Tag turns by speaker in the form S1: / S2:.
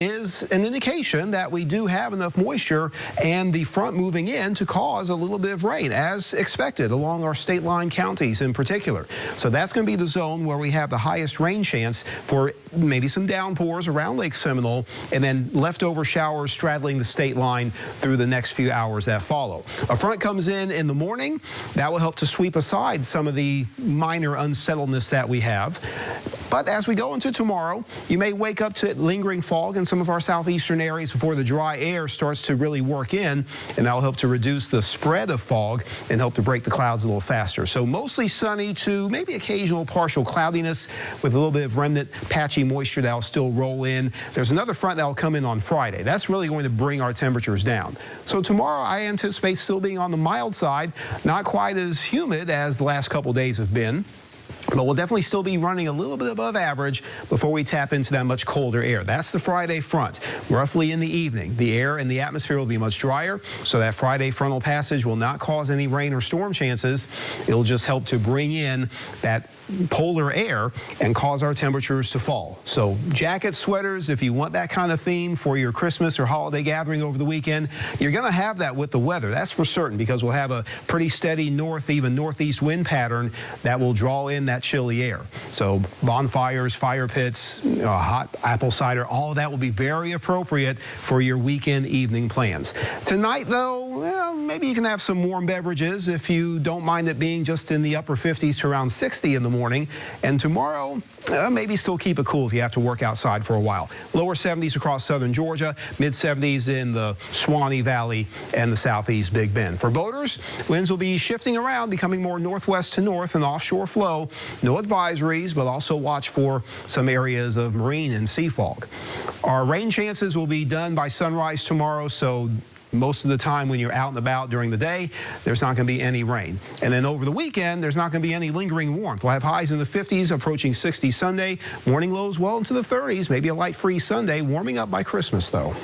S1: Is an indication that we do have enough moisture and the front moving in to cause a little bit of rain as expected along our state line counties in particular. So that's going to be the zone where we have the highest rain chance for maybe some downpours around Lake Seminole and then leftover showers straddling the state line through the next few hours that follow. A front comes in the morning. That will help to sweep aside some of the minor unsettledness that we have. But as we go into tomorrow, you may wake up to lingering fog in some of our southeastern areas before the dry air starts to really work in, and that will help to reduce the spread of fog and help to break the clouds a little faster. So mostly sunny to maybe occasional partial cloudiness with a little bit of remnant patchy moisture that will still roll in. There's another front that will come in on Friday. That's really going to bring our temperatures down. So tomorrow I anticipate still being on the mild side, not quite as humid as the last couple days have been. But we'll definitely still be running a little bit above average before we tap into that much colder air. That's the Friday front. Roughly in the evening, the air and the atmosphere will be much drier, so that Friday frontal passage will not cause any rain or storm chances. It'll just help to bring in that polar air and cause our temperatures to fall. So jackets, sweaters, if you want that kind of theme for your Christmas or holiday gathering over the weekend, you're going to have that with the weather. That's for certain, because we'll have a pretty steady north, even northeast wind pattern that will draw in that chilly air. So bonfires, fire pits, hot apple cider, all of that will be very appropriate for your weekend evening plans. Tonight, though, well, maybe you can have some warm beverages if you don't mind it being just in the upper 50s to around 60 in the morning. And tomorrow, maybe still keep it cool if you have to work outside for a while. Lower 70s across southern Georgia, mid 70s in the Swanee Valley and the southeast Big Bend. For boaters, winds will be shifting around, becoming more northwest to north and offshore flow. No advisories, but also watch for some areas of marine and sea fog. Our rain chances will be done by sunrise tomorrow, so most of the time when you're out and about during the day, there's not going to be any rain. And then over the weekend, there's not going to be any lingering warmth. We'll have highs in the 50s, approaching 60 Sunday. Morning lows well into the 30s, maybe a light freeze Sunday, warming up by Christmas, though.